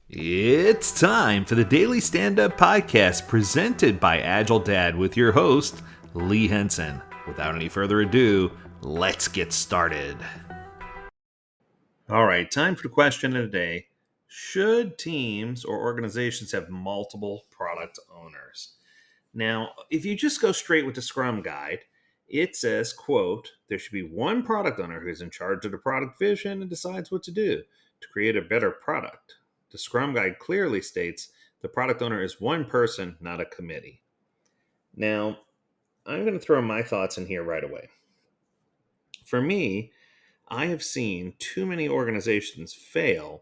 It's time for the Daily Stand Up Podcast presented by Agile Dad with your host, Lee Henson. Without any further ado, let's get started. All right, time for the question of the day. Should teams or organizations have multiple product owners? Now, if you just go straight with the Scrum Guide, it says, quote, there should be one product owner who's in charge of the product vision and decides what to do to create a better product. The Scrum Guide clearly states the product owner is one person, not a committee. Now, I'm going to throw my thoughts in here right away. For me, I have seen too many organizations fail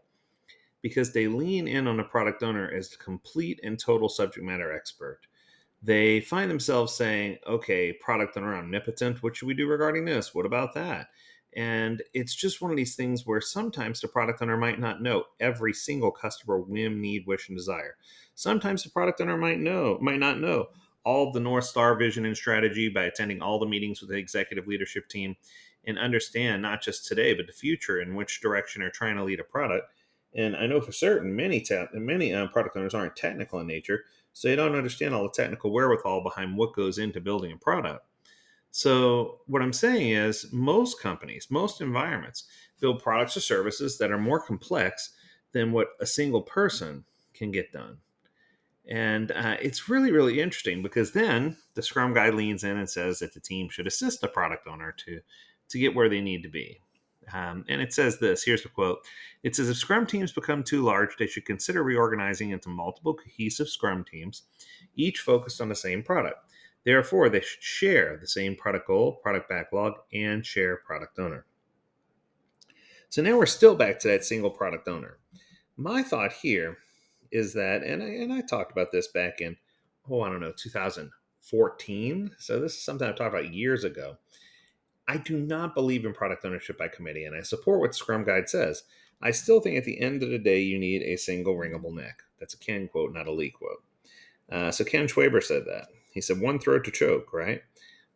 because they lean in on the product owner as the complete and total subject matter expert. They find themselves saying, okay, product owner omnipotent, what should we do regarding this? What about that? And it's just one of these things where sometimes the product owner might not know every single customer whim, need, wish, and desire. Sometimes the product owner might not know all of the North Star vision and strategy by attending all the meetings with the executive leadership team and understand not just today, but the future in which direction they're trying to lead a product. And I know for certain many product owners aren't technical in nature, so they don't understand all the technical wherewithal behind what goes into building a product. So, what I'm saying is, most companies, most environments build products or services that are more complex than what a single person can get done. And it's really, really interesting because then the Scrum Guide leans in and says that the team should assist the product owner to get where they need to be. And it says this, here's the quote. It says, if Scrum teams become too large, they should consider reorganizing into multiple cohesive Scrum teams, each focused on the same product. Therefore, they should share the same product goal, product backlog, and share product owner. So now we're still back to that single product owner. My thought here is that, and I talked about this back in, I don't know, 2014. So this is something I talked about years ago. I do not believe in product ownership by committee, and I support what Scrum Guide says. I still think at the end of the day, you need a single wringable neck. That's a Ken quote, not a Lee quote. So Ken Schwaber said that. He said, one throat to choke, right?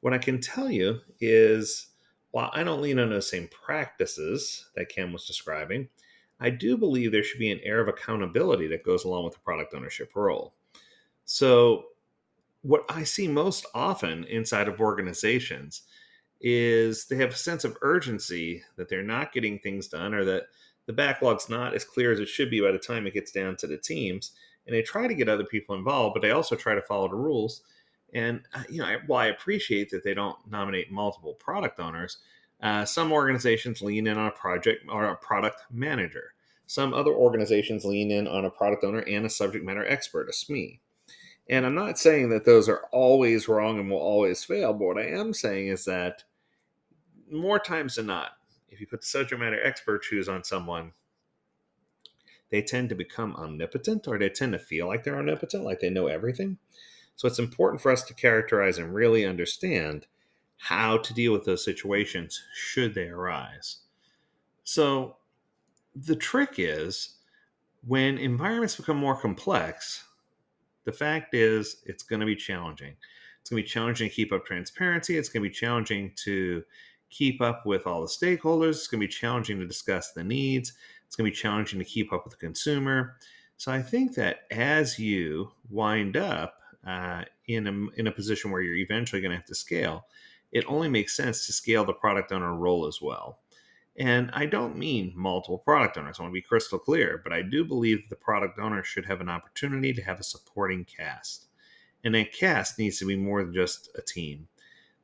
What I can tell you is, while I don't lean on those same practices that Ken was describing, I do believe there should be an air of accountability that goes along with the product ownership role. So, what I see most often inside of organizations is they have a sense of urgency that they're not getting things done or that the backlog's not as clear as it should be by the time it gets down to the teams. And they try to get other people involved, but they also try to follow the rules. And, while I appreciate that they don't nominate multiple product owners, some organizations lean in on a project or a product manager. Some other organizations lean in on a product owner and a subject matter expert, a SME. And I'm not saying that those are always wrong and will always fail, but what I am saying is that more times than not, if you put the subject matter expert shoes on someone, they tend to become omnipotent or they tend to feel like they're omnipotent, like they know everything. So it's important for us to characterize and really understand how to deal with those situations should they arise. So the trick is when environments become more complex, the fact is it's going to be challenging. It's going to be challenging to keep up transparency. It's going to be challenging to keep up with all the stakeholders. It's going to be challenging to discuss the needs. It's going to be challenging to keep up with the consumer. So I think that as you wind up in a position where you're eventually going to have to scale, it only makes sense to scale the product owner role as well. And I don't mean multiple product owners. I want to be crystal clear, but I do believe that the product owner should have an opportunity to have a supporting cast. And that cast needs to be more than just a team.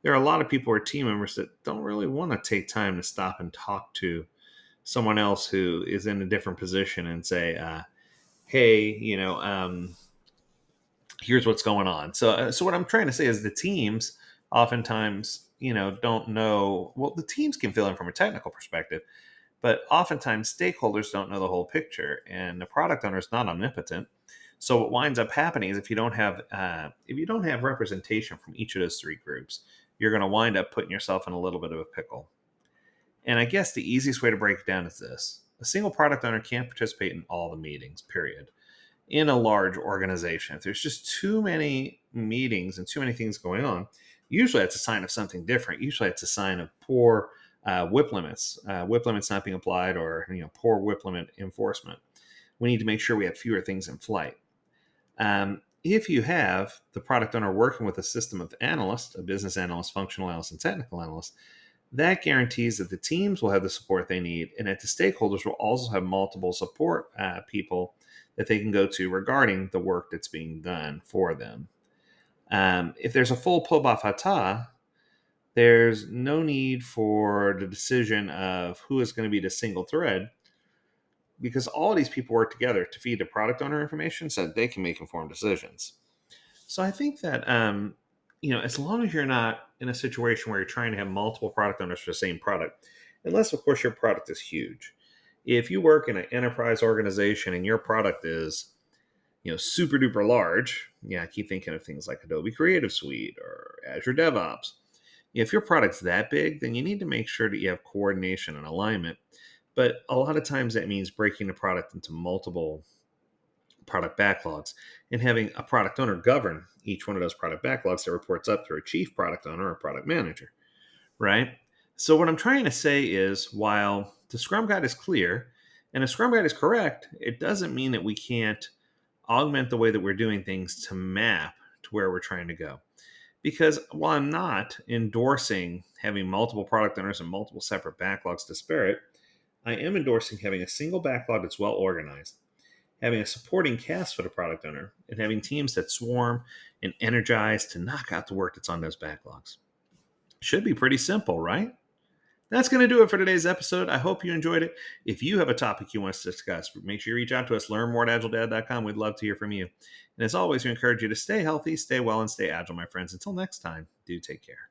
There are a lot of people who are team members that don't really want to take time to stop and talk to someone else who is in a different position and say, hey, here's what's going on. So what I'm trying to say is the teams oftentimes, don't know. Well, the teams can fill in from a technical perspective, but oftentimes stakeholders don't know the whole picture, and the product owner is not omnipotent. So what winds up happening is if you don't have representation from each of those three groups, you're going to wind up putting yourself in a little bit of a pickle. And I guess the easiest way to break it down is this: a single product owner can't participate in all the meetings. Period. In a large organization, if there's just too many meetings and too many things going on, usually that's a sign of something different. Usually it's a sign of poor WIP limits not being applied, or poor WIP limit enforcement. we need to make sure we have fewer things in flight. If you have the product owner working with a system of analysts, a business analyst, functional analyst, and technical analyst, that guarantees that the teams will have the support they need and that the stakeholders will also have multiple support people that they can go to regarding the work that's being done for them. If there's a full Pobaf Hata, there's no need for the decision of who is going to be the single thread, because all these people work together to feed the product owner information so that they can make informed decisions. So I think that as long as you're not in a situation where you're trying to have multiple product owners for the same product, unless of course your product is huge. If you work in an enterprise organization and your product is super duper large, I keep thinking of things like Adobe Creative Suite or Azure DevOps. If your product's that big, then you need to make sure that you have coordination and alignment. But a lot of times that means breaking the product into multiple product backlogs and having a product owner govern each one of those product backlogs that reports up through a chief product owner or product manager, right? So what I'm trying to say is, while the Scrum Guide is clear and the Scrum Guide is correct, it doesn't mean that we can't augment the way that we're doing things to map to where we're trying to go. Because while I'm not endorsing having multiple product owners and multiple separate backlogs disparate, I am endorsing having a single backlog that's well organized, having a supporting cast for the product owner, and having teams that swarm and energize to knock out the work that's on those backlogs. Should be pretty simple, right? That's going to do it for today's episode. I hope you enjoyed it. If you have a topic you want us to discuss, make sure you reach out to us, learn more at agiledad.com. We'd love to hear from you. And as always, we encourage you to stay healthy, stay well, and stay agile, my friends. Until next time, do take care.